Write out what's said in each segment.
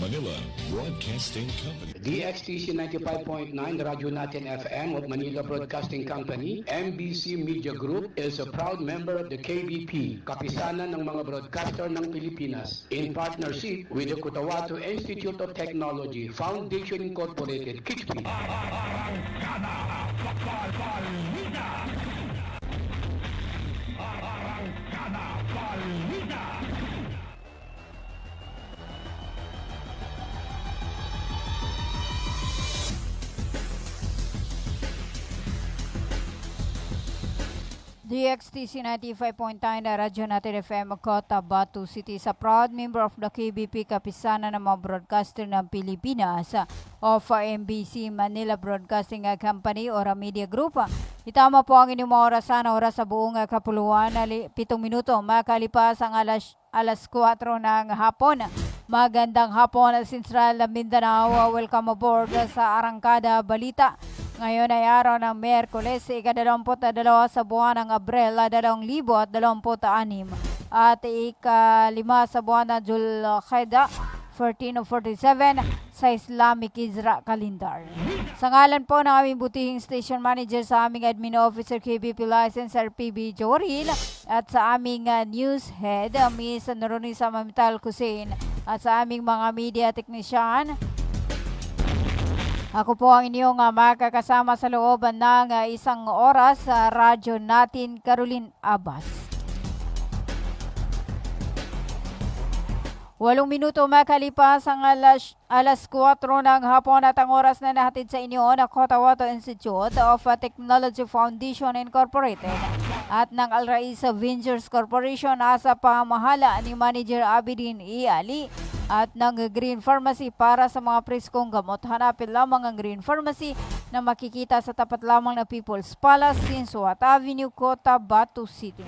Manila Broadcasting Company. DXTC 95.9 Radyo Natin FM of Manila Broadcasting Company, MBC Media Group is a proud member of the KBP, Kapisanan ng mga Broadcaster ng Pilipinas, in partnership with the Cotabato Institute of Technology, Foundation Incorporated, KITSP. DXTC 95.9 na Radyo Natin FM Cotabato City sa proud member of the KBP Kapisanan ng mga Broadcaster ng Pilipinas of MBC Manila Broadcasting Company or Media Group. Itama po ang inyong mga oras sa buong kapuluan na 7 minuto makalipas ang alas 4 ng hapon. Magandang hapon sa Central Mindanao. Welcome aboard sa Arangkada Balita. Ngayon ay araw ng Miyerkules, ika-22 sa buwan ng Abril, 2026 at ika-5 sa buwan ng Julqaida, 1447 sa Islamic Hijra Calendar. Sa ngalan po ng aming butihing station manager, sa aming admin officer KBP Licenser PB Jowaril at sa aming news head, Miss Noronisa Mamital Kusin at sa aming mga media technician, ako po ang inyong makakasama sa loob ng isang oras sa radyo natin, Caroline Abbas. 8 minuto makalipas ang alas 4 ng hapon at ang oras na nahatid sa inyo ng Cotabato Institute of Technology Foundation Incorporated at ng Al Raisa Ventures Corporation sa pamahala ni Manager Abidin E. Ali at ng Green Pharmacy para sa mga preskong gamot. Hanapin lamang ang Green Pharmacy na makikita sa tapat lamang ng People's Palace, Sinsuat Avenue, Cotabato City.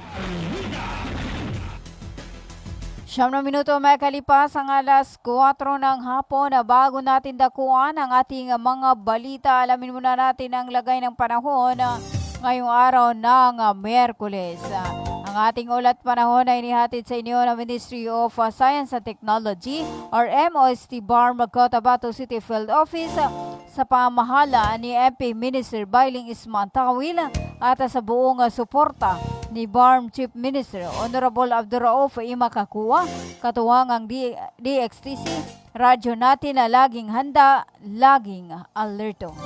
9 minuto makalipas ang alas 4 ng hapon na bago natin dakuan ang ating mga balita. Alamin muna natin ang lagay ng panahon ngayong araw ng Miyerkules. Ang ating ulat panahon ay inihatid sa inyo ng Ministry of Science and Technology or MOST BARM Cotabato City Field Office sa pamahala ni MP Minister Bailing Ismantawil at sa buong suporta ni BARM Chief Minister Honorable Abdurraouf Imakakua, katuwang ang DXTC, radyo natin na laging handa, laging alerto.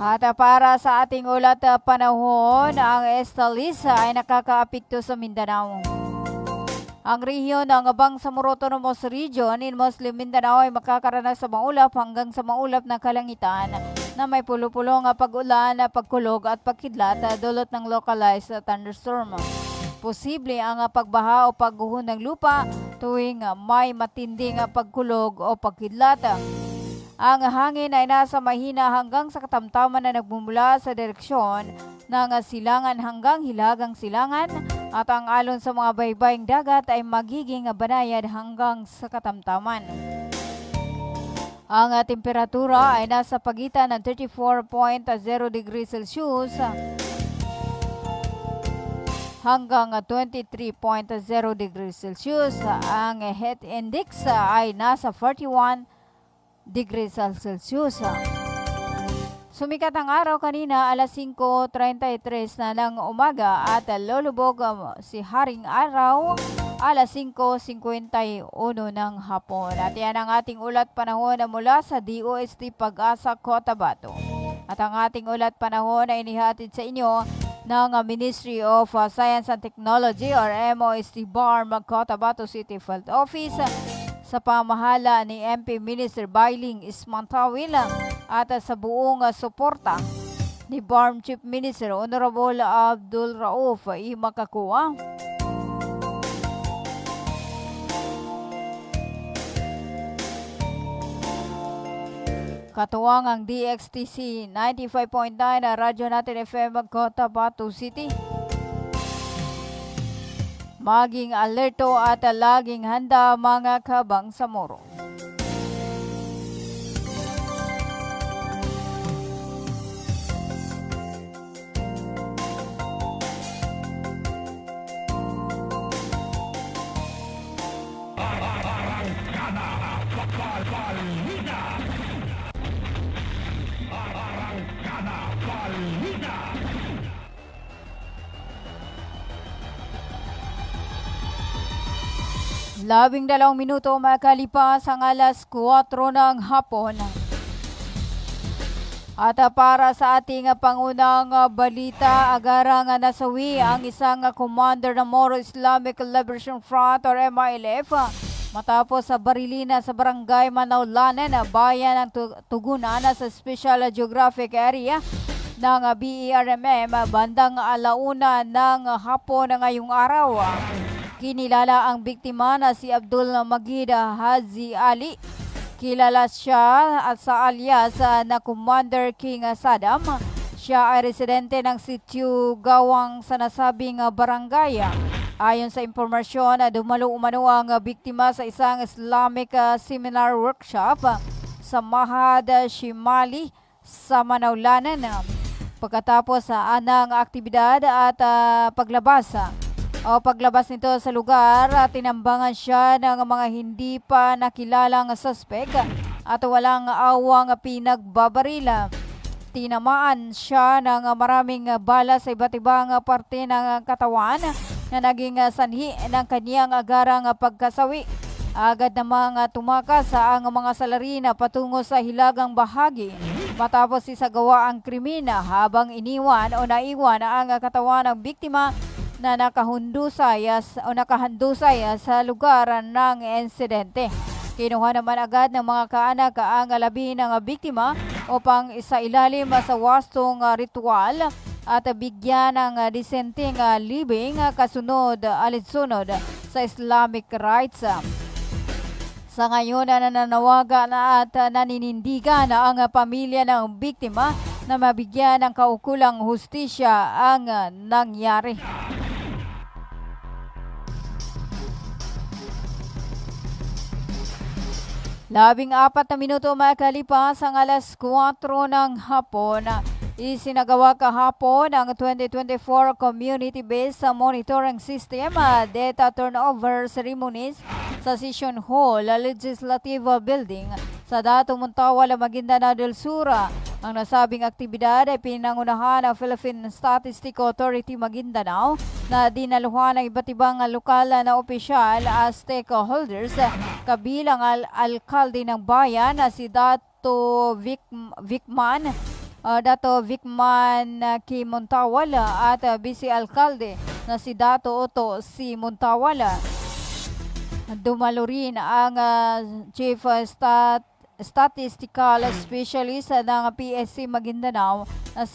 At para sa ating ulat panahon, ang Estalisa ay nakakaapekto sa Mindanao. Ang rehiyon ng Bangsamoro Autonomous Region in Muslim Mindanao ay makakaranas sa maulap hanggang sa maulap na kalangitan na may pulupulong pag-ulan, pagkulog at pagkidlat dulot ng localized thunderstorm. Posible ang pagbaha o pagguho ng lupa tuwing may matinding pagkulog o pagkidlat. Ang hangin ay nasa mahina hanggang sa katamtaman na nagmumula sa direksyon ng silangan hanggang hilagang silangan at ang alon sa mga baybaying dagat ay magiging banayad hanggang sa katamtaman. Ang temperatura ay nasa pagitan ng 34.0 degrees Celsius hanggang 23.0 degrees Celsius. Ang heat index ay nasa 41 degrees Celsius. Sumikat ang araw kanina alas 5:33 na ng umaga at lulubog si Haring Araw alas 5:51 ng hapon. At yan ang ating ulat panahon na mula sa DOST Pag-asa Cotabato. At ang ating ulat panahon ay inihatid sa inyo ng Ministry of Science and Technology or MOST BARM Cotabato City Field Office sa pamahala ni MP Minister Bailing Ismantawil at sa buong suporta ni BARM Chief Minister Honorable Abdulraouf Imakakua. Katuwang ang DXTC 95.9 na radyo natin FM Cotabato City. Maging alerto at laging handa mga kabangsamoro. 12 minuto makalipas ang alas 4 ng hapon. At para sa ating pangunang balita, agarang nasawi ang isang commander ng Moro Islamic Liberation Front or MILF matapos sa barilina sa barangay Manaulanan, bayan ng Tugunan sa Special Geographic Area ng BERMM bandang alauna ng hapon ngayong araw. Kinilala ang biktima na si Abdul Magid Haji Ali. Kilala siya at sa alias na Commander King Saddam. Siya ay residente ng sitio Gawang sa nasabing barangay. Ayon sa impormasyon, dumalo umano ang biktima sa isang Islamic seminar workshop sa Mahad Shimali sa Manaulanan. Pagkatapos ng aktibidad at paglabas nito sa lugar, tinambangan siya ng mga hindi pa nakilalang suspek at walang awang pinagbabarila. Tinamaan siya ng maraming bala sa iba't ibang parte ng katawan na naging sanhi ng kaniyang agarang pagkasawi. Agad namang tumakas ang mga salarina patungo sa hilagang bahagi matapos isagawa ang krimen habang naiwan ang katawan ng biktima na nakahandusay sa lugar ng insidente. Kinuha naman agad ng mga kaanak ang labi ng biktima upang isailalim sa wastong ritual at bigyan ng disenteng libing alinsunod sa Islamic rights. Sa ngayon, nananawagan at naninindigan ang pamilya ng biktima na mabigyan ng kaukulang hustisya ang nangyari. Labing 4 na minuto makalipas ang alas 4 ng hapon. Isinagawa kahapon ang 2024 Community-Based Monitoring System Data Turnover Ceremonies sa Session Hall, Legislative Building sa Dato Montawal, Maguindanao del Sur. Ang nasabing aktibidad ay pinangunahan ng Philippine Statistical Authority Maguindanao na dinaluhan ng iba't ibang lokal na opisyal as stakeholders, kabilang alkalde ng bayan na si Dato Vicman K. Montawal at Vice Alkalde na si Dato Otto C. Montawal. Dumalo rin ang Chief Statistical Specialist ng PSC Maguindanao na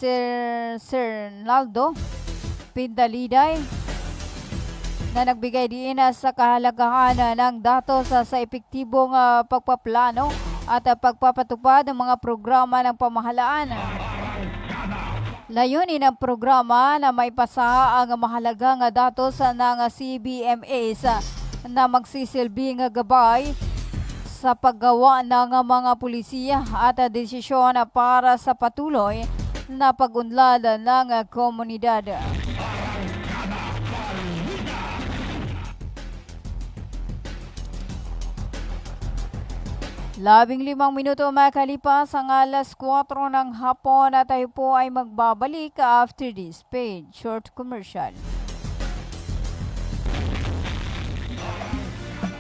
Sir Naldo Pindaliday na nagbigay din sa kahalagahan ng datos sa epektibong pagpaplano at pagpapatupad ng mga programa ng pamahalaan. Layunin ng programa na maipasa ang mahalagang datos ng CBMAs na magsisilbing gabay sa paggawa ng mga pulisiya at desisyon para sa patuloy na pag-unlad ng komunidad. Labing 5 minuto makalipas ang alas 4 ng hapon at tayo po ay magbabalik after this paid short commercial.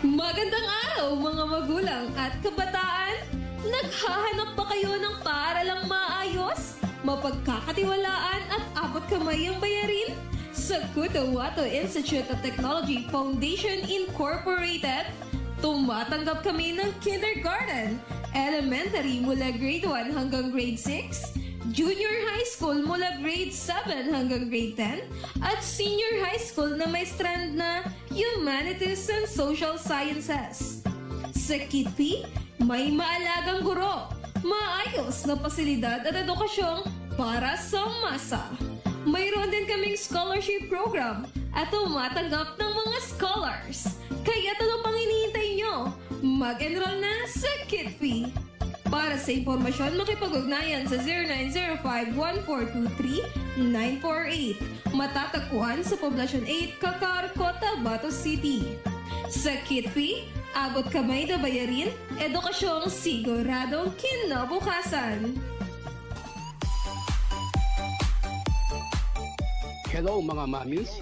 Magandang araw mga magulang at kabataan! Naghahanap ba kayo ng paaralang maayos, mapagkakatiwalaan at abot kamay ang bayarin? Sa Cotahuato Institute of Technology Foundation Incorporated, tumatanggap kami ng kindergarten, elementary mula grade 1 hanggang grade 6, junior high school mula grade 7 hanggang grade 10, at senior high school na may strand na Humanities and Social Sciences. Sa Kitpi, may maalagang guro, maayos na pasilidad at edukasyong para sa masa. Mayroon din kaming scholarship program at tumatanggap ng mga scholars. Kaya ano pang hinihintay nyo? Mag-enroll na sa Kitpi. Para sa impormasyon, makipag-ugnayan sa 0905-1423-948. Matatagpuan sa Poblacion 8, Cacar, Cotabato City. Sa Kitpi, abot kamay na bayarin, edukasyong siguradong kinabukasan. Hello mga mamis.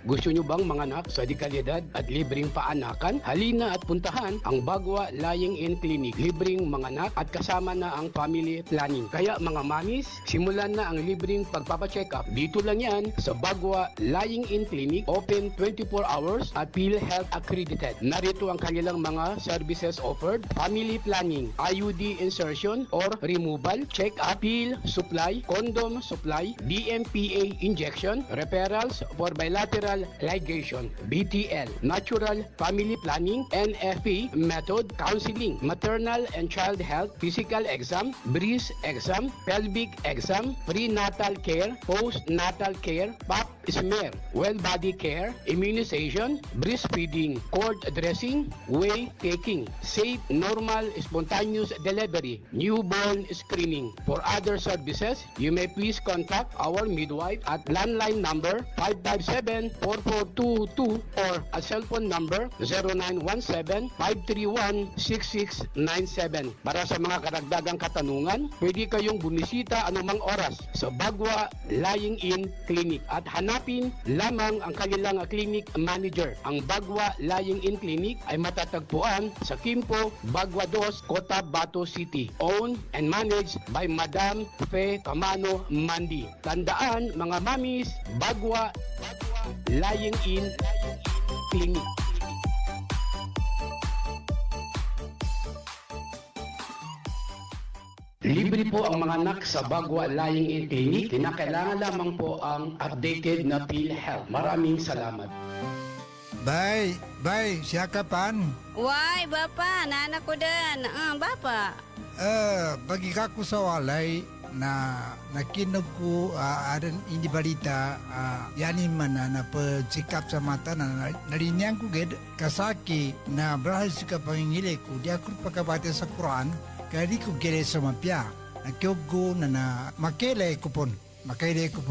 Gusto nyo bang manganak sa dekalidad at libreng paanakan? Halina at puntahan ang Bagwa Lying-in Clinic. Libreng manganak at kasama na ang family planning. Kaya mga mamis, simulan na ang libreng pagpapacheck up. Dito lang yan sa Bagwa Lying-in Clinic. Open 24 hours at PhilHealth accredited. Narito ang kanilang mga services offered. Family planning, IUD insertion or removal, check-up, pill supply, condom supply, DMPA injection, referrals for bilateral ligation, BTL, natural family planning, NFP method, counseling, maternal and child health, physical exam, breast exam, pelvic exam, prenatal care, postnatal care, pap smear, well body care, immunization, breastfeeding, cord dressing, whey taking, safe, normal, spontaneous delivery, newborn screening. For other services, you may please contact our midwife at landline number 557-4422 or a cellphone number 0917-531-6697. Para sa mga karagdagang katanungan, pwede kayong bumisita anumang oras sa Bagwa Lying-in Clinic at hanapin lamang ang kanilang clinic manager. Ang Bagwa Lying-in Clinic ay matatagpuan sa Kimpo, Bagwa 2, Cotabato City. Owned and managed by Madam Fe Camano Mandi. Tandaan mga mamis, Bagwa Lying-in Clinic. Libre po ang mga anak sa Bagwa Lying-in Clinic. Kinakailangan lamang po ang updated na PhilHealth. Maraming salamat. Bay, siya kapan? Why, Bapa, nana ko din. Bapa. Bagi kako sa walay na nakinog ko adan hindi balita yani mana na pagsikap sa mata na narinyang ko ged kasaki na berhasil ka pangingili ko di ako pagkabati sa Quran kaya di ko gere sa mapya nakiugo na makele kupon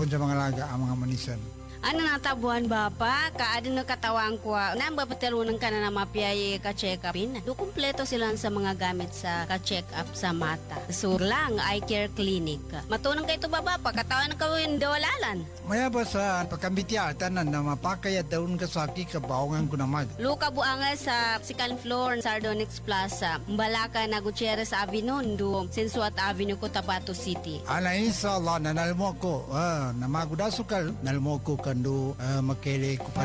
sa mga laga ang mga manisan. Ano natabuan, Bapa? Kaado na katawang ko. Namba paterunan ka na mapiyay ka-check upin. Do kumpleto sila sa mga gamit sa ka-check up sa mata. Surlang Eye Care Clinic. Matunang kayo ito, Bapa. Katawan na kawin dawalalan. Maya ba sa pagkambitya tanan na mapakaya daun kasaki kabaongan ko na mag. Luka buanga sa second floor Sardonyx Plaza. Mbalaka na Gutierrez Avenue. Do Sensuat Avenue, Cotabato City. Ala inshallah nanalmo ko na magudasukal nalmo ko kando makele kupan.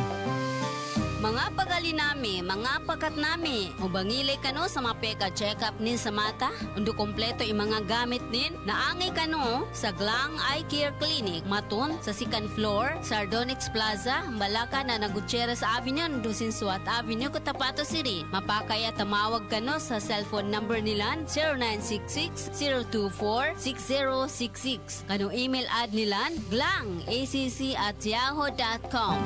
Mga pagali nami, mga pakat nami, ubangilay kano sa mapeka check-up nin sa mata, undo kompleto yung mga gamit nin, naangay kano sa Glang Eye Care Clinic, maton sa second floor, Sardonyx Plaza, Balaka na Gutierrez Avenue, undo Sinsuat Avenue, Cotabato City. Mapakaya tamawag kano sa cellphone number nila, 0966-024-6066. Kano email ad nila, glangacc@yahoo.com.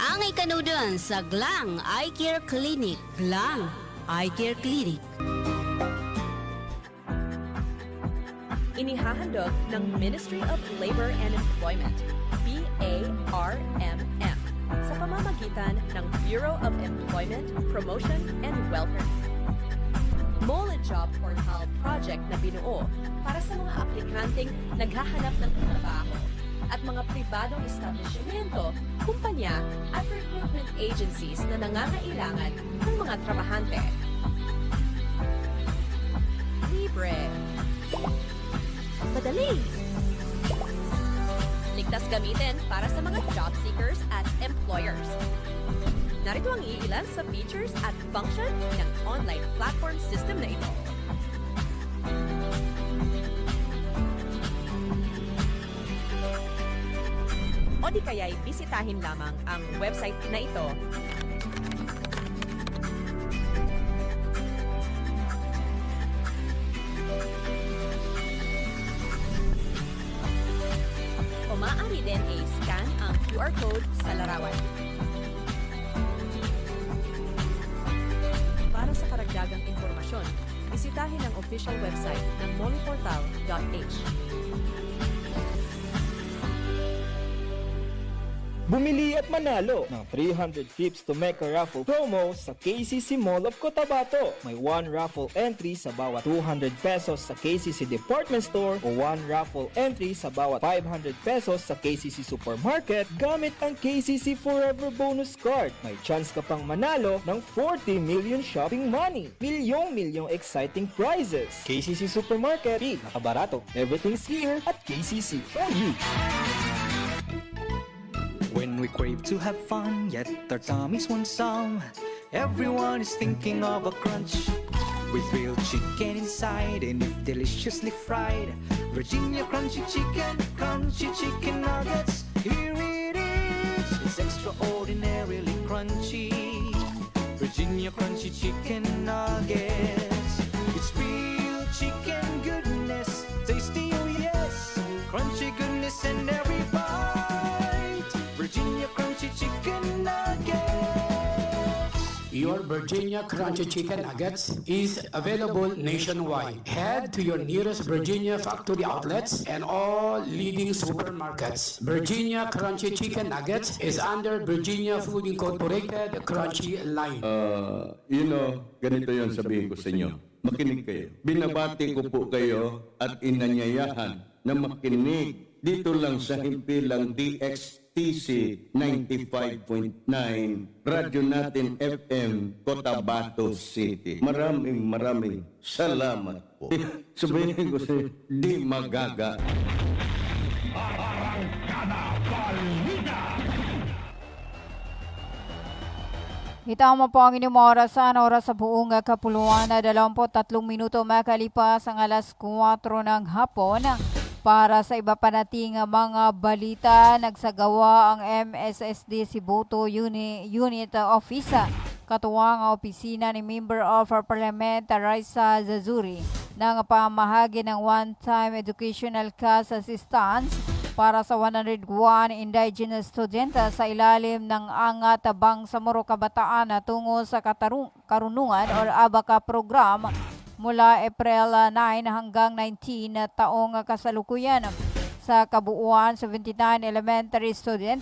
Angay kanudan sa Glang Eye Care Clinic. Glang Eye Care Clinic. Inihahandog ng Ministry of Labor and Employment, BARMM, sa pamamagitan ng Bureau of Employment, Promotion and Welfare. Mole Job Portal project na binuo para sa mga aplikanteng naghahanap ng trabaho at mga pribadong establishmento, kumpanya at recruitment agencies na nangangailangan ng mga trabahante. Libre. Madali. Ligtas gamitin para sa mga job seekers at employers. Narito ang iilan sa features at function ng online platform system na ito. O di kaya'y bisitahin lamang ang website na ito. O maaari din i-scan ang QR code sa larawan. Para sa karagdagang impormasyon, bisitahin ang official website ng moleportal.h. Bumili at manalo ng 300 tips to make a raffle promo sa KCC Mall of Cotabato. May 1 raffle entry sa bawat 200 pesos sa KCC Department Store o 1 raffle entry sa bawat 500 pesos sa KCC Supermarket gamit ang KCC Forever Bonus Card. May chance ka pang manalo ng 40 million shopping money. Milyong exciting prizes. KCC Supermarket, nakabarato. Everything's here at KCC for you. When we crave to have fun, yet our tummies want some, everyone is thinking of a crunch. With real chicken inside and if deliciously fried, Virginia crunchy chicken nuggets. Here it is, it's extraordinarily crunchy. Virginia crunchy chicken nuggets. It's real chicken goodness, tasty oh yes, crunchy goodness and every bite. Virginia crunchy chicken nuggets. Your Virginia Crunchy Chicken Nuggets is available nationwide. Head to your nearest Virginia factory outlets and all leading supermarkets. Virginia Crunchy Chicken Nuggets is under Virginia Food Incorporated Crunchy line. Ganito yon sabihin ko sa inyo. Makinig kayo. Binabati ko po kayo at inanyayahan na makinig dito lang sa himpilang DXTC 95.9 Radyo Natin FM Cotabato City. Maraming salamat po. Sabihin ko sa di magaga. Itama po ang inyong oras sa buong kapuluan na 23 minuto makalipas ang alas 4 ng hapon. Para sa iba pa nating mga balita, nagsagawa ang MSSD Sibuto Unit Office, katuwang opisina ni Member of Parliament Raisa Zazuri ng pamahagi ng one-time educational cash assistance para sa 101 indigenous student sa ilalim ng Angat Bangsamoro Kabataan na tungo sa karunungan or ABACA program mula April 9 hanggang 19 na taong kasalukuyan. Sa kabuuan, 79 elementary student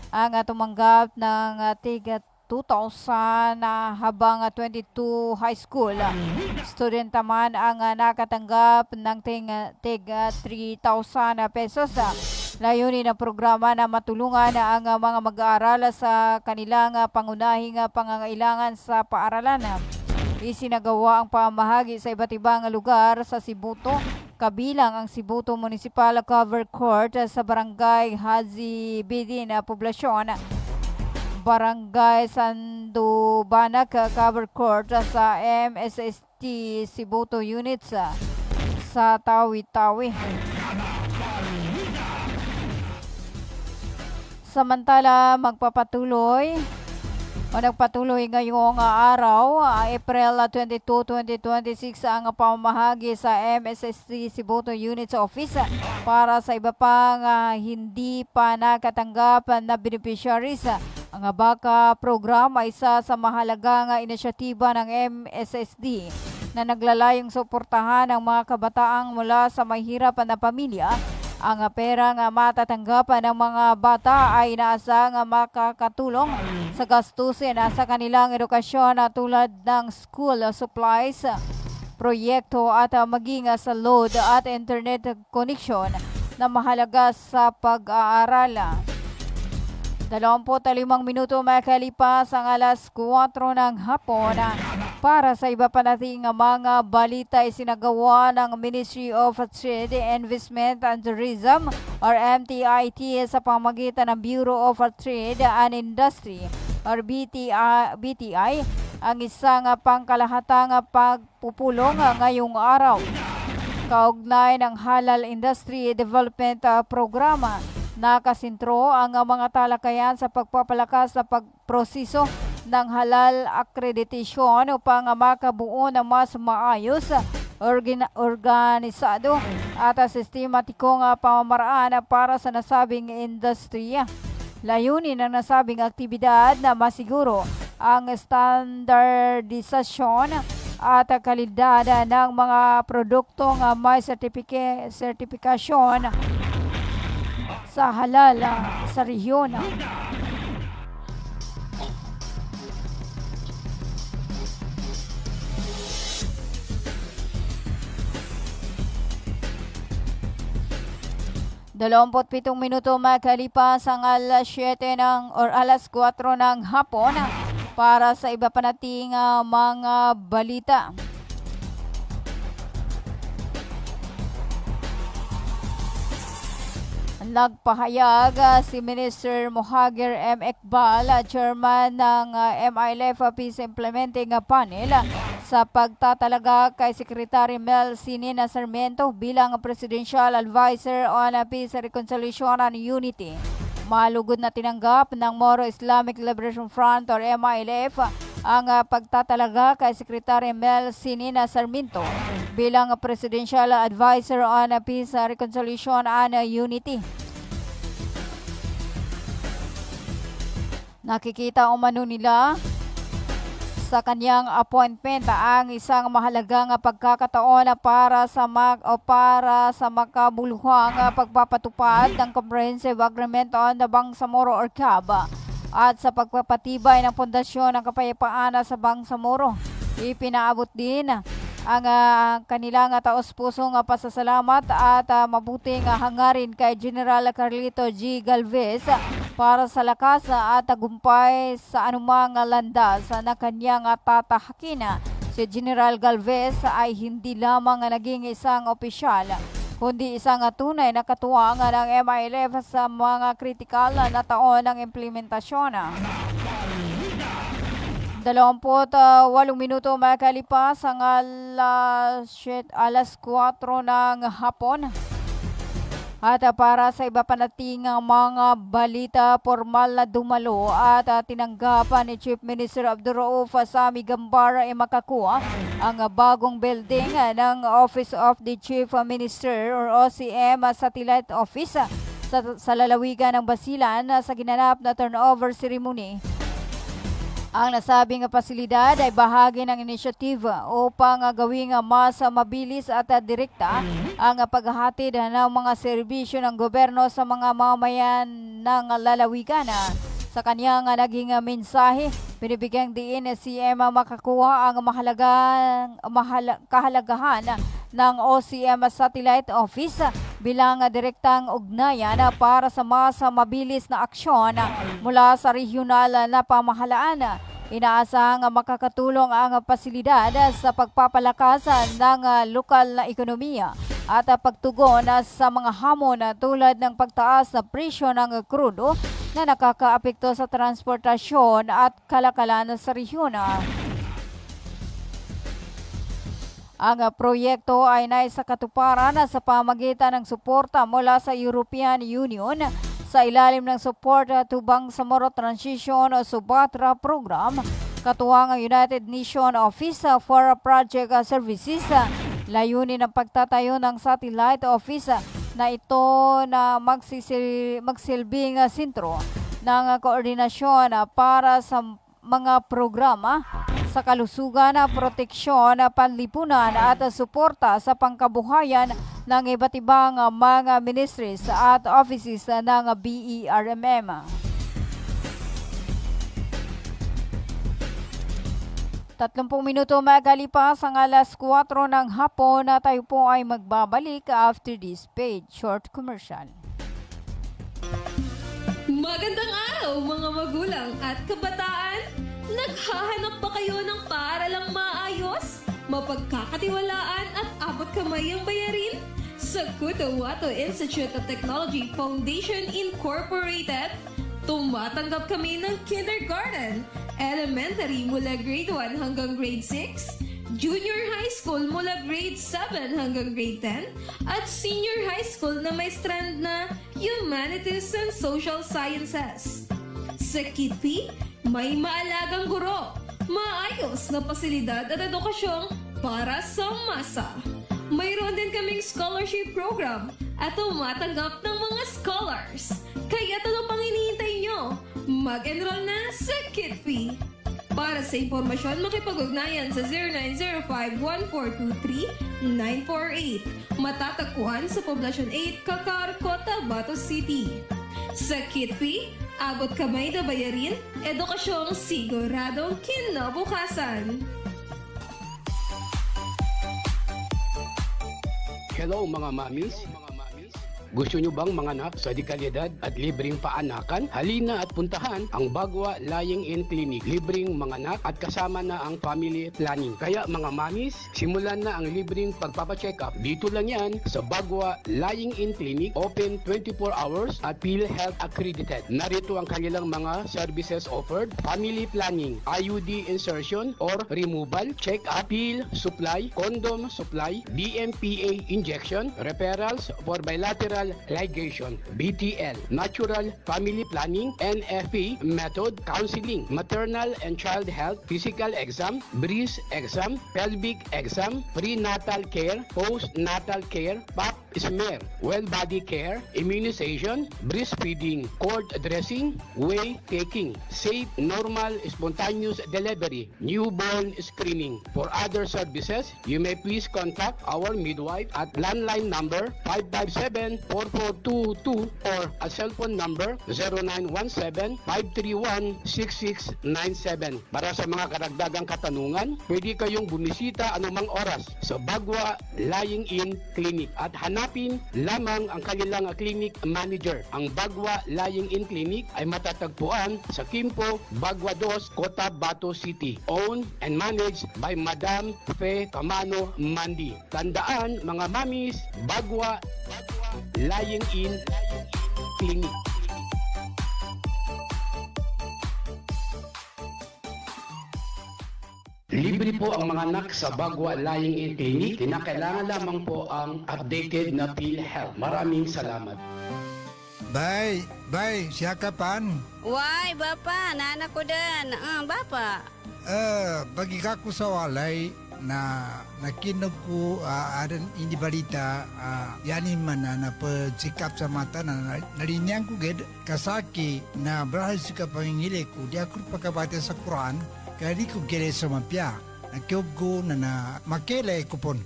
ang tumanggap ng tig 2,000 habang 22 high school student naman ang nakatanggap ng tig 3,000 pesos. Layunin ng programa na matulungan ang mga mag-aaral sa kanilang pangunahing pangangailangan sa paaralan. Isinagawa ang pamahagi sa iba't ibang lugar sa Sibuto, kabilang ang Sibuto Municipal Cover Court sa Barangay Haji Bidin Poblasyon, Barangay Sandobanak Cover Court sa MSST Sibuto Units sa Tawi-Tawi. Samantala, nagpatuloy ngayong araw, April 22, 2026, ang pamahagi sa MSST Sibuto Units Office para sa iba pang hindi pa nakatanggap na beneficiaries. Ang ABACA program ay isa sa mahalagang inisyatiba ng MSSD na naglalayong suportahan ang mga kabataang mula sa mahirap na pamilya. Ang perang matatanggap ng mga bata ay inaasang makakatulong sa gastusin sa kanilang edukasyon tulad ng school supplies, proyekto at maging sa load at internet connection na mahalaga sa pag-aaral. 25 minuto makalipas ang alas 4 ng hapon. Para sa iba pa nating mga balita, isinagawa ng Ministry of Trade, Investment and Tourism or MTIT sa pamamagitan ng Bureau of Trade and Industry or BTI ang isang pangkalahatang pagpupulong ngayong araw kaugnay ng Halal Industry Development Programa. Nakasintro ang mga talakayan sa pagpapalakas sa pagproseso ng halal accreditation upang makabuo ng mas maayos, organisado at sistematikong pamamaraan para sa nasabing industriya. Layunin ng nasabing aktibidad na masiguro ang standardisasyon at kalidad ng mga produktong may sertifikasyon sa halal sa rehiyon. 27 minuto makalipas ang alas 7 alas 4 ng hapon para sa iba pa nating mga balita. Nagpahayag si Minister Mohagir M. Iqbal, chairman ng MILF Peace Implementing Panel, sa pagtatalaga kay Secretary Mel Sinina Sarmiento bilang Presidential Advisor on Peace, Reconciliation and Unity. Malugod na tinanggap ng Moro Islamic Liberation Front or MILF ang pagtatalaga kay Secretary Mel Sinina Sarmiento bilang Presidential Advisor on Peace, Reconciliation and Unity. Nakikita umano nila sa kanyang appointment ang isang mahalagang pagkakataon para sa makabuluhang pagpapatupad ng Comprehensive Agreement on the Bangsamoro or CAB at sa pagpapatibay ng pundasyon ng kapayapaan sa Bangsamoro. Ipinaabot din ang kanilang taos-pusong pasasalamat at mabuting hangarin kay General Carlito G. Galvez para sa lakas at tagumpay sa anumang landas na kanyang tatahakin. Si General Galvez ay hindi lamang naging isang opisyal, kundi isang tunay na katuwang ng MILF sa mga kritikal na taon ng implementasyon. 28 minuto makalipas ang alas 4 ng hapon. At para sa iba pa nating mga balita, formal na dumalo at tinanggapan ni Chief Minister Abdurrauf Sami Gambara makakuha ang bagong building ng Office of the Chief Minister or OCM Satellite Office sa lalawigan ng Basilan sa ginanap na turnover ceremony. Ang nasabing pasilidad ay bahagi ng inisyatiba upang gawing mas mabilis at direkta ang paghahatid ng mga serbisyo ng gobyerno sa mga mamamayan ng lalawigan. Sa kanyang naging mensahe, binibigyang diin si CM makakuha ang kahalagahan ng OCM Satellite Office bilang direktang ugnayan para sa mas mabilis na aksyon mula sa regional na pamahalaan. Inaasahang makakatulong ang pasilidad sa pagpapalakas ng lokal na ekonomiya at pagtugon sa mga hamon tulad ng pagtaas na presyo ng krudo na nakakaapekto sa transportasyon at kalakalan sa rehiyon. Ang proyekto ay naisakatuparan sa pamagitan ng suporta mula sa European Union sa ilalim ng Support to Bangsamoro Transition o SUBATRA program, katuwang ang United Nations Office for Project Services. Layunin ng pagtatayo ng satellite office na ito na magsilbing sentro ng koordinasyon para sa mga programa sa kalusugan, proteksyon, panlipunan at suporta sa pangkabuhayan ng iba't ibang mga ministries at offices ng BERMM. 30 minuto magalipas ang alas 4 ng hapon na tayo po ay magbabalik after this paid short commercial. Magandang araw mga magulang at kabataan! Naghahanap ba kayo ng paaralang maayos, mapagkakatiwalaan at abot kamay ang bayarin? Sa Cotabato Institute of Technology Foundation Incorporated, tumatanggap kami ng kindergarten, elementary mula grade 1 hanggang grade 6, junior high school mula grade 7 hanggang grade 10, at senior high school na may strand na Humanities and Social Sciences. Sa Kitpi, may maalagang guro, maayos na pasilidad at edukasyong para sa masa. Mayroon din kaming scholarship program at tumatanggap ng mga scholars. Kaya ano pang hinihintay nyo? Mag-enroll na sa Kitpi. Para sa impormasyon, makipag-ugnayan sa 0905-1423-948. Matatagpuan sa Poblacion 8, Kakar, Cotabato City. Sa Kitpi, abot kamay na bayarin, edukasyong siguradong kinabukasan. Hello mga mamis. Gusto nyo bang manganak sa dekalidad at libreng paanakan? Halina at puntahan ang Bagwa Lying-in Clinic. Libreng manganak at kasama na ang family planning. Kaya mga mamis, simulan na ang libreng pagpapacheck up. Dito lang yan sa Bagwa Lying-in Clinic, open 24 hours at PhilHealth accredited. Narito ang kanilang mga services offered: family planning, IUD insertion or removal, check-up, pill supply, condom supply, DMPA injection, referrals for bilateral ligation, BTL, natural family planning, NFP method, counseling, maternal and child health, physical exam, breast exam, pelvic exam, prenatal care, postnatal care, pap smear, well body care, immunization, breastfeeding, cord dressing, whey taking, safe, normal, spontaneous delivery, newborn screening. For other services, you may please contact our midwife at landline number 557-4422 or a cell phone number 0917-531-6697. Para sa mga karagdagang katanungan, pwede kayong bumisita anumang oras sa Bagwa Lying-in Clinic at hanapin lamang ang kanilang clinic manager. Ang Bagwa Lying-in Clinic ay matatagpuan sa Quimpo, Bagwa 2, Cotabato City. Owned and managed by Madam Fe Camano Mandi. Tandaan mga mamis, Bagwa Lying-in Clinic. Libre po ang mga anak sa Bagwa Lying-in Clinic. Kinakailangan lamang po ang updated na PhilHealth. Maraming salamat. Bye, siya kapan? Why, Bapa? Nana ko din. Bapa. Bagi kako sa walay na nakinog ko aran hindi balita yani man na pagsikap sa mata na nalinyang ko ged kasaki na brahal sika pangingili ko di ako pagkabati sa Quran kaya di ko gele sa mapya nakiog ko na makele ko pon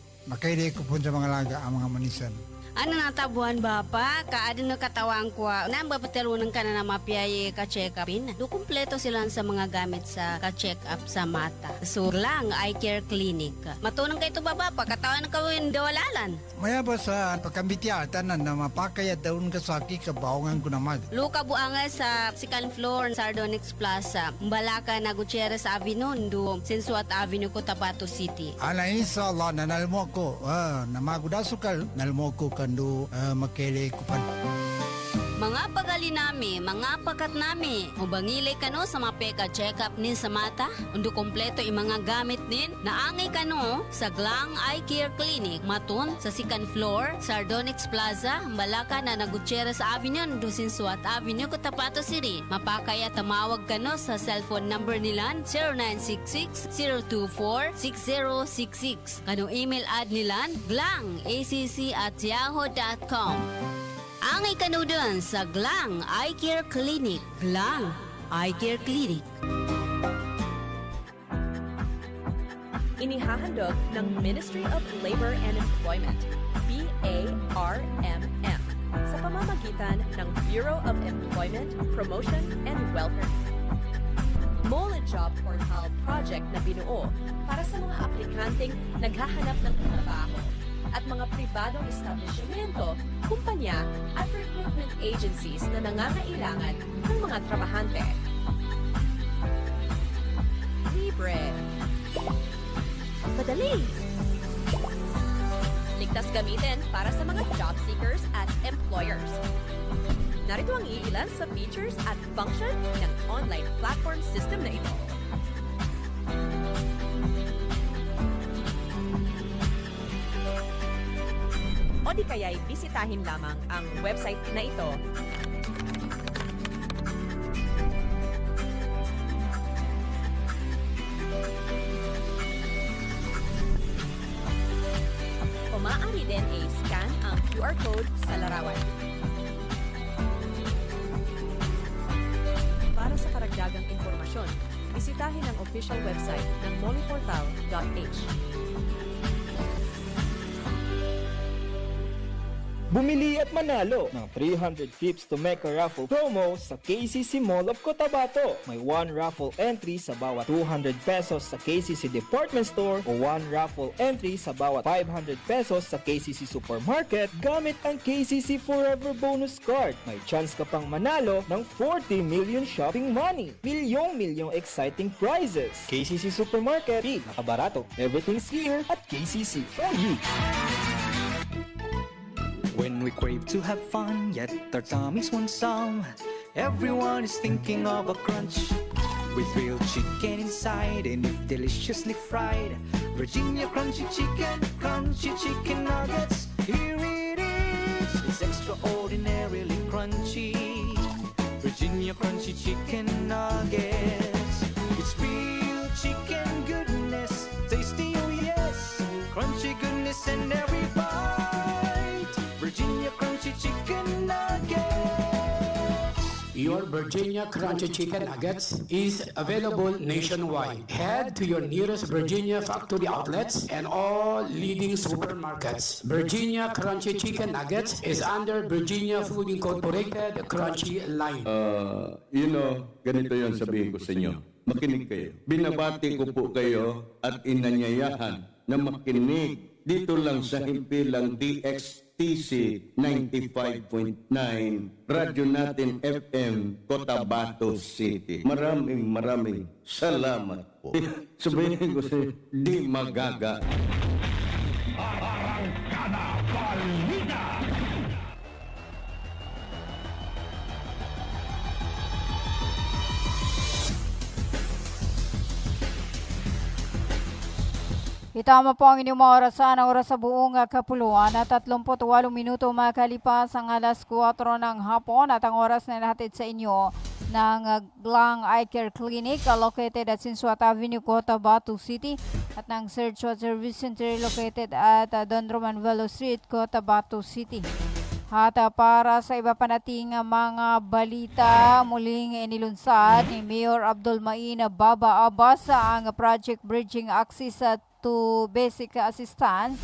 sa mga laga ang mga manisan. Ano natabuhan Bapa? Kaadin na katawang ko. Nang bapatelunan ka na mapiyay ka-check-upin. Do kumpleto sila sa mga gamit sa ka-check-up sa mata. So lang, eye care clinic. Matunang kayo ito Bapa, katawan ka yung dawalalan. Maya ba sa pagkambitya tanan na mapakayat daun kasaki kabaongan ko naman. Luka buanga sa second floor Sardonyx Plaza. Mbalaka na Gutierrez Avenue, do Sensuat Avenue, Cotabato City. Ala inshallah nanalmo ko. Namagudasukal nalmo ko kando makele ko pan. Mga pagali nami, mga pakat nami, ubangilay kano sa mapeka check-up nin sa mata, undo kompleto yung mga gamit nin, naangay kano sa Glang Eye Care Clinic, matun sa second floor, Sardonyx Plaza, Malaka na Gutierrez Avenue, undo Sensuat Avenue, Cotabato City. Mapakaya tamawag kano sa cellphone number nilan, 0966-024-6066. Kano email ad nilan, glangacc@yahoo.com. Angay kano dun sa Glang Eye Care Clinic. Glang Eye Care Clinic. Inihahandog ng Ministry of Labor and Employment, BARMM, sa pamamagitan ng Bureau of Employment, Promotion and Welfare. Mole Job Portal project na binuo para sa mga aplikanteng naghahanap ng trabaho at mga pribadong establishmento, kumpanya at recruitment agencies na nangangailangan ng mga trabahante. Libre. Madali. Ligtas gamitin para sa mga job seekers at employers. Narito ang iilan sa features at function ng online platform system na ito. O di kaya'y bisitahin lamang ang website na ito. O maaari din i-scan ang QR code sa larawan. Para sa karagdagang impormasyon, bisitahin ang official website ng moleportal.h. Bumili at manalo ng 300 trips to Mecca raffle promo sa KCC Mall of Cotabato. May 1 raffle entry sa bawat 200 pesos sa KCC Department Store o 1 raffle entry sa bawat 500 pesos sa KCC Supermarket gamit ang KCC Forever Bonus Card. May chance ka pang manalo ng 40 million shopping money. Milyong exciting prizes. KCC Supermarket, nakabarato. Everything's here at KCC for you. When we crave to have fun, yet our tummies want some, everyone is thinking of a crunch. With grilled chicken inside and if deliciously fried, Virginia crunchy chicken nuggets. Here it is, it's extraordinarily crunchy. Virginia crunchy chicken nuggets. It's real chicken goodness, tasty oh yes, crunchy goodness in every bite. Virginia crunchy chicken nuggets. Your Virginia Crunchy Chicken Nuggets is available nationwide. Head to your nearest Virginia factory outlets and all leading supermarkets. Virginia Crunchy Chicken Nuggets is under Virginia Food Incorporated Crunchy line. Ganito yon sabihin ko sa inyo. Makinig kayo. Binabati ko po kayo at inanyayahan na makinig dito lang sa himpilang DXTC 95.9 Radyo Natin FM Cotabato City. Maraming salamat po. Sabihin ko sa inyo, di magaga. Itama po ang inyong mga orasan, ang oras sa buong kapuluan at 38 minuto makalipas ang alas 4 ng hapon at ang oras na nahatid sa inyo ng Glang Eye Care Clinic located at Sinsuat Avenue, Cotabato City at ng Search Service Center located at Don Roman Street, Cotabato City. At para sa iba pa nating mga balita, muling inilunsad ni Mayor Abdul Main Baba Abbas ang Project Bridging Access to Basic Assistance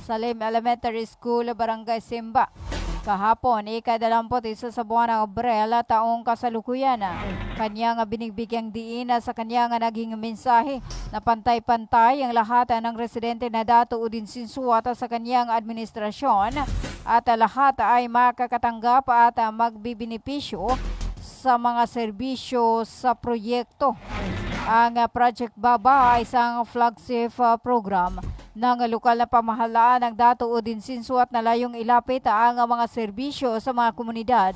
sa Lim Elementary School, Barangay Simba. Kahapon, ika-21 sa buwan ng Abril, taong kasalukuyan, kanyang binigbigyang diin sa kanyang naging mensahe na pantay-pantay ang lahat ng residente na datuudin sinsuat sa kanyang administrasyon at lahat ay makakatanggap at magbibinipisyo sa mga serbisyo sa proyekto. Ang Project Baba ay isang flagship program ng lokal na pamahalaan ng datuudin sinsuat na layong ilapit ang mga serbisyo sa mga komunidad.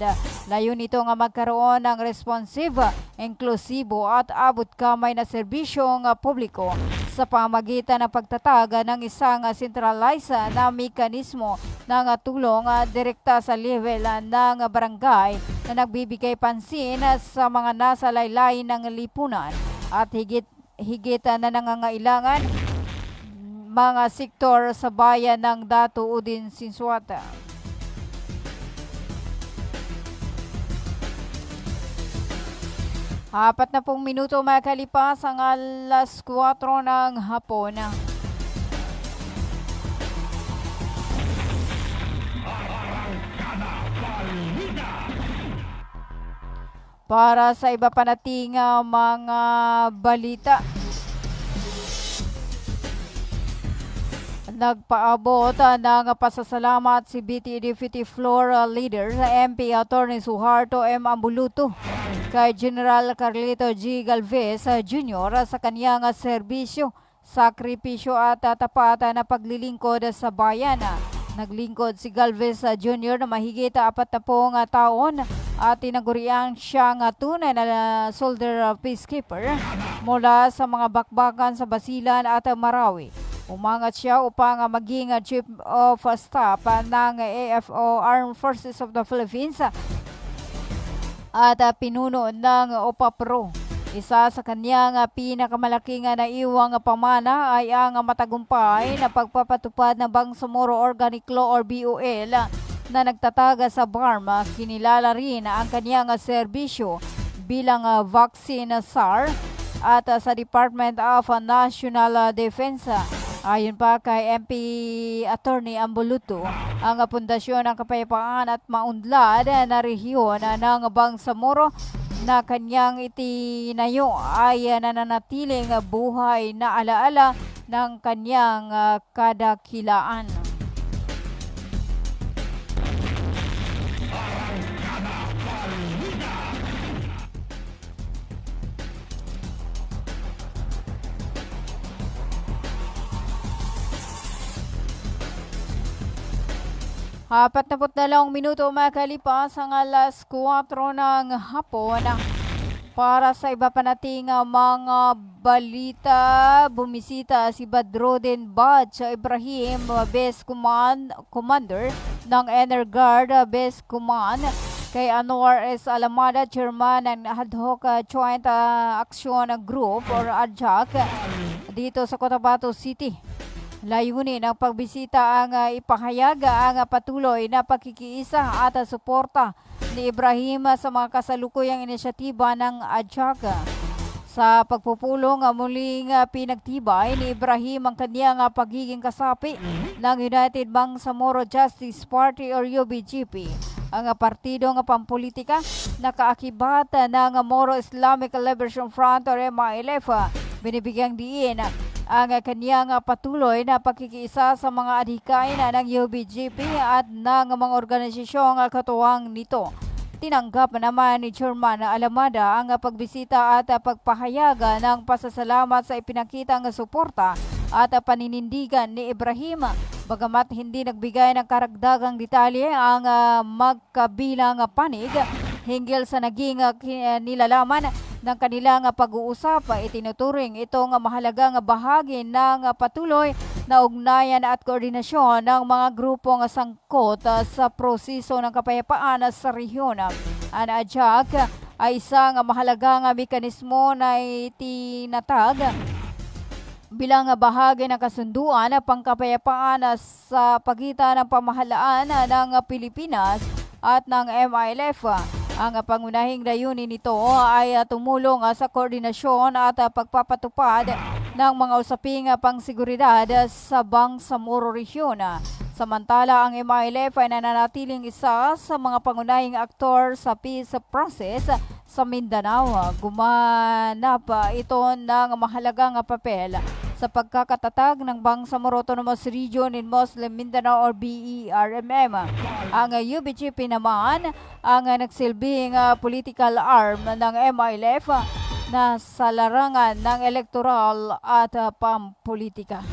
Layo nito nga magkaroon ng responsive, inklusibo at abot kamay na serbisyong publiko sa pamagitan ng pagtatag ng isang centralized na mekanismo ng tulong direkta sa level ng barangay na nagbibigay pansin sa mga nasa laylayin ng lipunan at higit na nangangailangan mga sektor sa bayan ng Datuudin Sinsuat. Apat na pong minuto makalipas ang alas 4 ng hapon. Para sa iba pa nating mga balita, nagpaabot ng pasasalamat si BT Deputy Floor Leader MP Attorney Suharto M. Ambuluto kay General Carlito G. Galvez Jr. sa kanyang serbisyo, sakripisyo at tapat na paglilingkod sa bayan. Naglingkod si Galvez Jr. na mahigit 40 taon at tinaguriang siyang tunay na soldier peacekeeper mula sa mga bakbakan sa Basilan at Marawi. Umangat siya upang maging Chief of Staff ng AFO Armed Forces of the Philippines at pinuno ng OPAPRO. Isa sa kanyang pinakamalaking naiwang pamana ay ang matagumpay na pagpapatupad ng Bangsamoro Organic Law or BOL na nagtataga sa BARM. Kinilala rin ang kanyang serbisyo bilang vaccine SAR at sa Department of National Defense. Ayon pa kay MP Attorney Ambuluto, ang Pundasyon ng Kapayapaan at Maunlad na rehiyon ng Bangsamoro na kanyang itinayo ay nananatiling buhay na alaala ng kanyang kadakilaan. Apat na 2 minuto makalipas ang alas 4 ng hapon. Para sa iba pa nating mga balita, bumisita si Badrodin Badj Ibrahim, Base Commander ng Energuard Base Command, kay Anwar S. Alamada, Chairman ng Ad Hoc Joint Action Group or ADJAC dito sa Cotabato City. Layunin ng pagbisita ang ipahayag ang patuloy na pagkikiisa at suporta ni Ibrahim sa mga kasalukuyang inisyatiba ng ADJAC. Sa pagpupulong, muling pinagtibay ni Ibrahim ang kanyang pagiging kasapi ng United Bangsamoro Justice Party or UBGP, ang partidong pampolitika na kaakibat ng Moro Islamic Liberation Front or MILF. Binibigyang diin ang kanyang patuloy na pagkikiisa sa mga adhikain ng UBGP at ng mga organisasyong katuwang nito. Tinanggap naman ni Chairman Alamada ang pagbisita at pagpahayag ng pasasalamat sa ipinakitang suporta at paninindigan ni Ibrahim. Bagamat hindi nagbigay ng karagdagang detalye ang magkabilang panig hinggil sa naging nilalaman ng kanilang pag-uusap, itinuturing itong mahalagang bahagi ng patuloy na ugnayan at koordinasyon ng mga grupong sangkot sa proseso ng kapayapaan sa rehiyon. Ang ADJAC ay isang mahalagang mekanismo na itinatag bilang bahagi ng kasunduan ng pangkapayapaan sa pagitan ng pamahalaan ng Pilipinas at ng MILF. Ang pangunahing layunin nito ay tumulong sa koordinasyon at pagpapatupad ng mga usaping pangseguridad sa Bangsamoro Region. Samantala, ang MILF ay nananatiling isa sa mga pangunahing aktor sa peace process sa Mindanao. Gumanap ito ng mahalagang papel sa pagkakatatag ng Bangsamoro Autonomous Region in Muslim Mindanao or BERMM. Ang UBGP naman ang nagsilbing political arm ng MILF na sa larangan ng elektoral at pampolitika.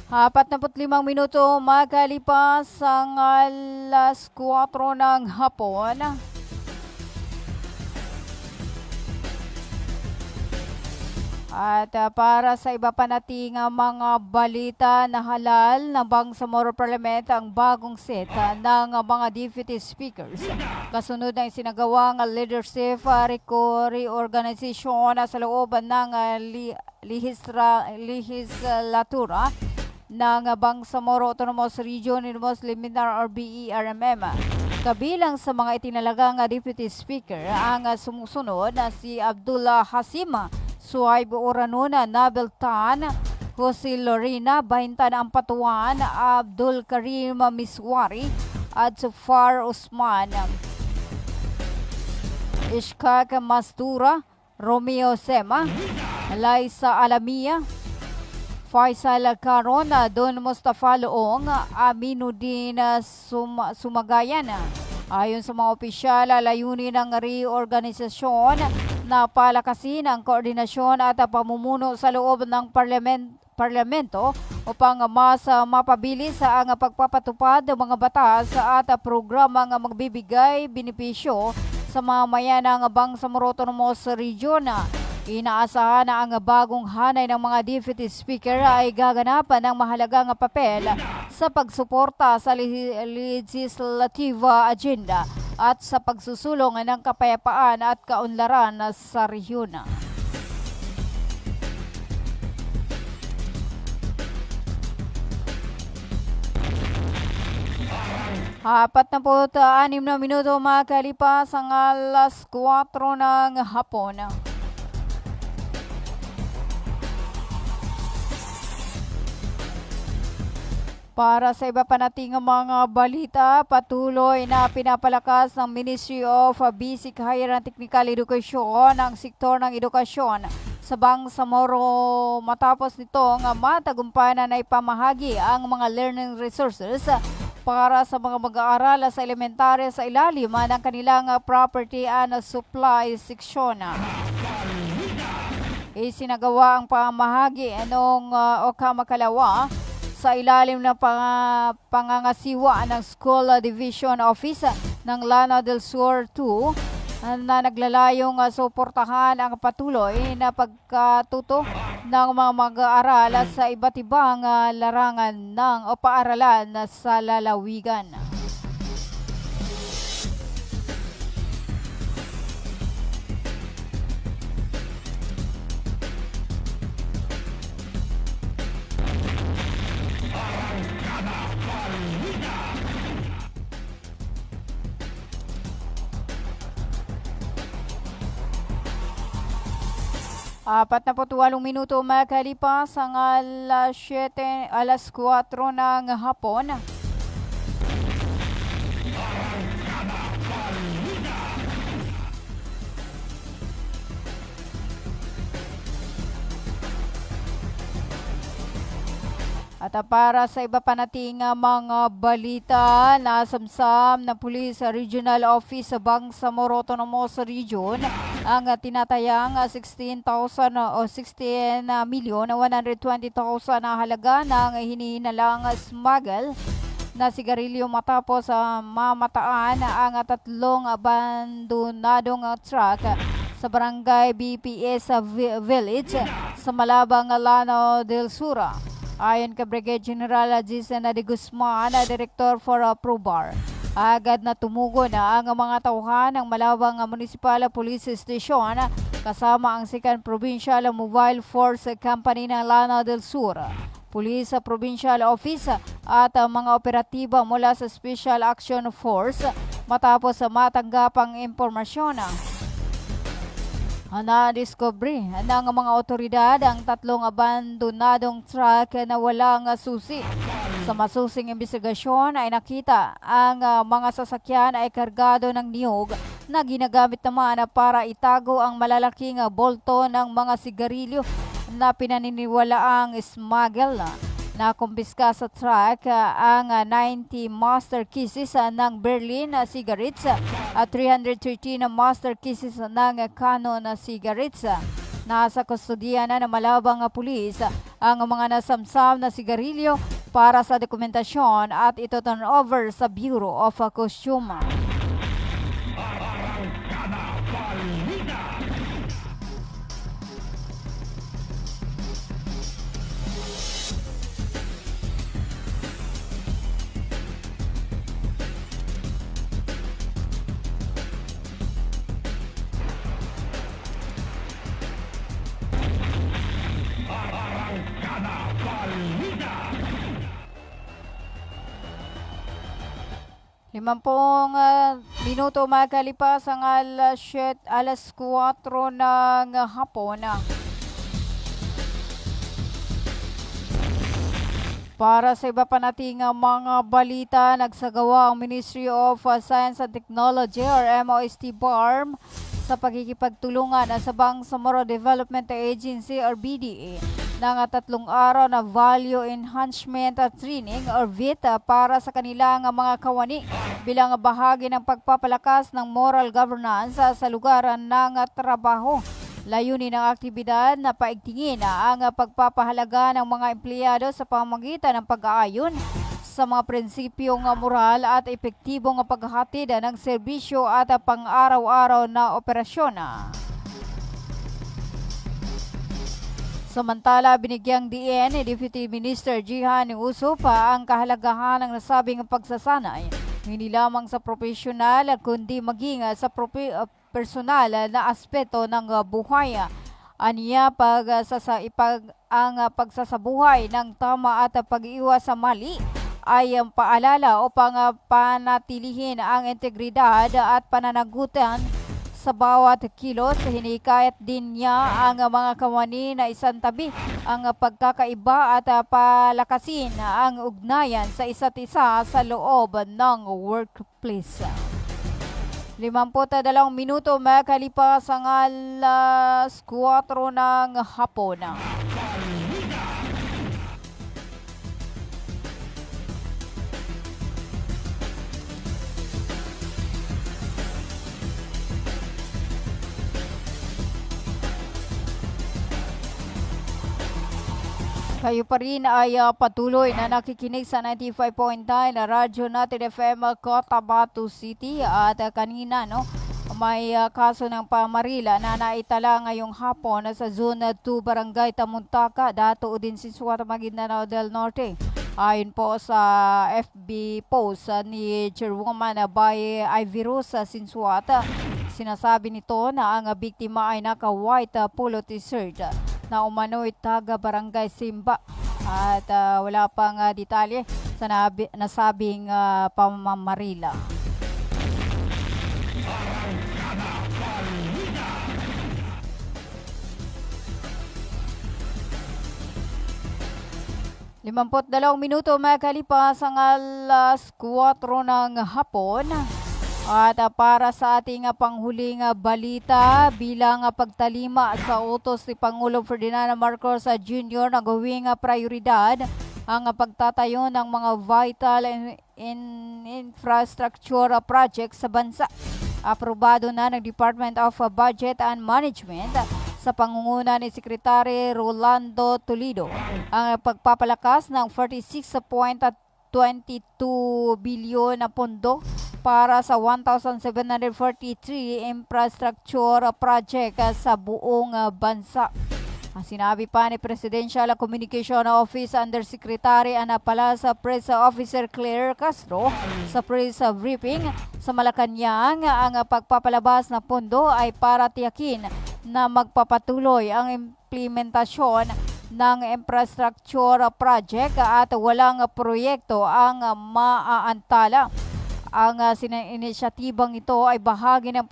Apat na 45 minuto makalipas ang alas 4 ng hapon. At para sa iba pa nating mga balita, na halal ng Bangsamoro Parliament ang bagong set ng mga deputy speakers. Kasunod ng sinagawang leadership reorganization sa loob ng legislatura ng Bangsamoro Autonomous Region in Muslim Mindanao or BERMM. Kabilang sa mga itinalagang deputy speaker ang sumusunod na si Abdullah Hasima, Suaib Uranuna, Nabil Tan, Jose Lorena, Bahintan Ampatuan, Abdul Karim Miswari, at Sufar Usman, Ishkak Mastura, Romeo Sema, Laisa Alamia, Faisal Caron, Don Mustafa Loong, Aminuddin Sumagayan. Ayon sa mga opisyal, layunin ng reorganisasyon na palakasin ang koordinasyon at pamumuno sa loob ng parlamento upang mas mapabilis ang pagpapatupad ng mga batas at programang magbibigay benepisyo sa mamayan ng Bangsamoro Autonomous Region. Inaasahan na ang bagong hanay ng mga deputy speaker ay gaganapan ng mahalagang papel sa pagsuporta sa legislative agenda at sa pagsusulong ng kapayapaan at kaunlaran sa rehiyon. 46 na minuto makalipas ang alas 4 ng hapon. Para sa iba pa nating mga balita, patuloy na pinapalakas ng Ministry of Basic, Higher and Technical Education ang sektor ng edukasyon sa Bangsamoro matapos nitong matagumpay na naipamahagi ang mga learning resources para sa mga mag-aaral sa elementarya sa ilalim ng kanilang property and supply section. Isinagawa ang pamahagi noong Okamakalawa sa ilalim ng pangangasiwa ng School Division Office ng Lanao del Sur 2 na naglalayong suportahan ang patuloy na pagkatuto ng mga mag-aaral sa iba't ibang larangan ng paaralan sa lalawigan. Apat na 48 minuto makalipas ang alas 4 ng hapon. At para sa iba pa nating mga balita, nasamsam na pulis sa Regional Office sa Bangsamoro Autonomous Region ang tinatayang 16,120,000 na halaga ng hinihinalang smuggle na sigarilyo matapos mamataan ang 3 abandonadong truck sa barangay BPS Village sa Malabang, Lanao del Sur. Ayon kay Brigadier General Jason de Guzman, Director for PROBAR, agad na tumugon ang mga tauhan ng Malabang Municipal Police Station kasama ang 2nd Provincial Mobile Force Company ng Lanao del Sur, Police Provincial Office at mga operatiba mula sa Special Action Force matapos matanggap ang impormasyon. Na-discovery ng mga otoridad ang 3 abandonadong truck na walang susi. Sa masusing investigasyon ay nakita ang mga sasakyan ay kargado ng niyog na ginagamit naman para itago ang malalaking bolto ng mga sigarilyo na pinaniniwalaang smuggle. Nakumpiska sa truck ang 90 master cases ng Berlin cigarettes at 313 master cases ng Canon cigarettes. Nasa kustodiya na ng Malabang pulis ang mga nasamsam na sigarilyo para sa dokumentasyon at ito turn over sa Bureau of Customs. Limampung minuto makalipas ang alas 4 ng hapon. Para sa iba pa nating mga balita, nagsagawa ang Ministry of Science and Technology or MOST BARM sa pagkikipagtulungan sa Bangsamoro Development Agency or BDA ng 3 araw na Value Enhancement Training or VET para sa kanilang mga kawani bilang bahagi ng pagpapalakas ng moral governance sa lugar ng trabaho. Layunin ng aktibidad na paigtingin ang pagpapahalaga ng mga empleyado sa pamamagitan ng pag-aayon sa mga prinsipyong moral at epektibong paghahatid ng serbisyo at pang-araw-araw na operasyon. Samantala, binigyang diin ni Deputy Minister Jihan Uso pa ang kahalagahan ng nasabing pagsasanay Hindi lamang sa profesional kundi maging sa personal na aspeto ng buhay. Aniya ang pagsasabuhay ng tama at pag-iwas sa mali ay paalala upang panatilihin ang integridad at pananagutan sa bawat kilos. Hinikayat din niya ang mga kawani na isantabi ang pagkakaiba at palakasin ang ugnayan sa isa't isa sa loob ng workplace. 52 minuto makalipas ang alas 4 ng hapon. Kayo pa rin ay patuloy na nakikinig sa 95.9 na Radyo Natin FM Cotabato City. At kanina may kaso ng pamarila na naitala ngayong hapon sa Zone 2 Barangay Tamuntaka, Dato din Sinsuata, Maguindanao del Norte. Ayon po sa FB post ni Chairwoman Baye Ivy Rosa Sinsuata, sinasabi nito na ang biktima ay naka-white polo t-shirt na umano'y taga Barangay Simba at wala pang detalye sa nasabing pamamarila. Limamput 2 minuto makalipas ang alas 4 ng hapon. At para sa ating panghuling balita, bilang pagtalima sa utos ni Pangulong Ferdinand Marcos Jr. na gawing prioridad ang pagtatayo ng mga vital infrastructure projects sa bansa. Aprobado na ng Department of Budget and Management sa pangunguna ni Secretary Rolando Toledo ang pagpapalakas ng 46.22 bilyon na pondo para sa 1,743 infrastructure project sa buong bansa. Ang sinabi pa ni Presidential Communication Office Undersecretary Ana Palasa Press Officer Claire Castro sa press briefing sa Malacanang, ang pagpapalabas na pondo ay para tiyakin na magpapatuloy ang implementasyon ng infrastructure project at walang proyekto ang maaantala. Ang inisyatibang ito ay bahagi ng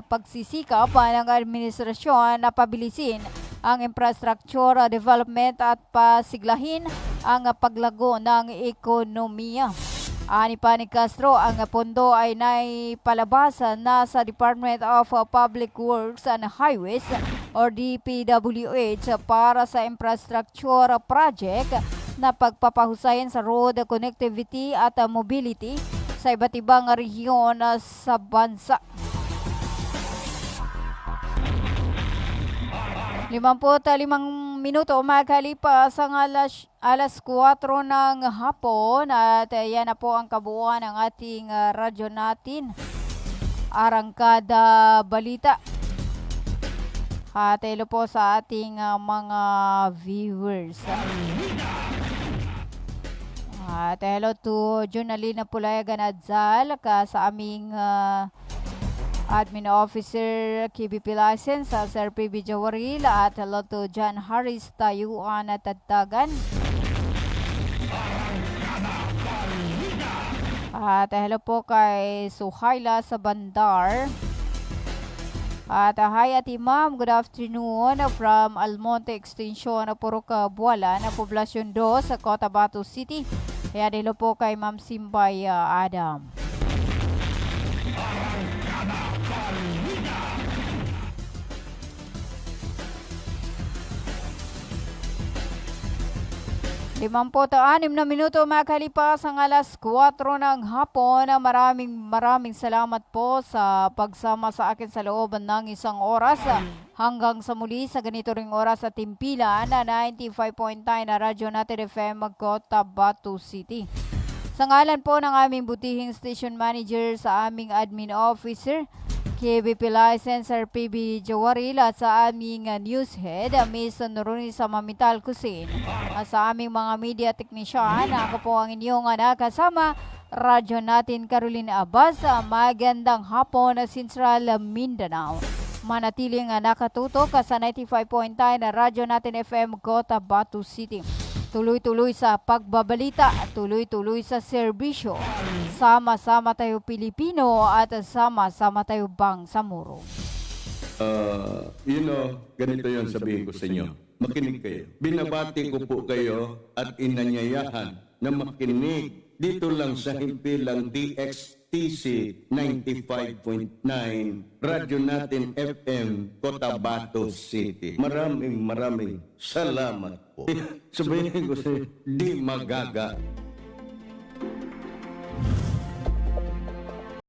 pagsisikap ng administrasyon na pabilisin ang infrastructure development at pasiglahin ang paglago ng ekonomiya. Ani pa ni Castro, ang pondo ay naipalabas na sa Department of Public Works and Highways or DPWH para sa infrastructure project na pagpapahusayan sa road connectivity at mobility sa iba't ibang rehiyon sa bansa. 55 minuto makalipas ang alas 4 ng hapon at yan na po ang kabuuan ng ating radyo natin. Arangkada Balita. At hello po sa ating mga viewers. At hello to Junalina Pulayagan Adzal sa aming Admin Officer KBP License sa Sir PB Jawaril. At hello to John Harris Tayuan at Tagtagan. At hello po kay Suhaila sa Bandar. At hi Ati Ma'am, good afternoon from Almonte Extension, Purok Buala na Poblasyon 2 sa Cotabato City. Kaya hello po kay Ma'am Simbay Adam. Limamput 6 na minuto makalipas ang alas 4 ng hapon. Maraming salamat po sa pagsama sa akin sa loob ng isang oras. Hanggang sa muli sa ganito ring oras sa timpilan na 95.9 na Radyo Natin FM Cotabato City. Sa ngalan po ng aming butihing station manager, sa aming admin officer, KBP License PB Jawaril, at sa aming news head, Miss Noruni sa Mamital Kusin. At sa aming mga media technician, ako po ang inyong nakasama, radyo natin Carolina Abas, magandang hapon Central Mindanao. Manatiling nakatutok sa 95.9 na radyo natin FM Cotabato City. Tuloy-tuloy sa pagbabalita, tuloy-tuloy sa serbisyo. Sama-sama tayo Pilipino at sama-sama tayo Bangsamoro. Ganito yon sabihin ko sa inyo. Makinig kayo. Binabati ko po kayo at inanyayahan na makinig dito lang sa himpilang DXTC 95.9 Radyo Natin FM Cotabato City. Maraming salamat po. Sabihin ko sa inyo, di magaga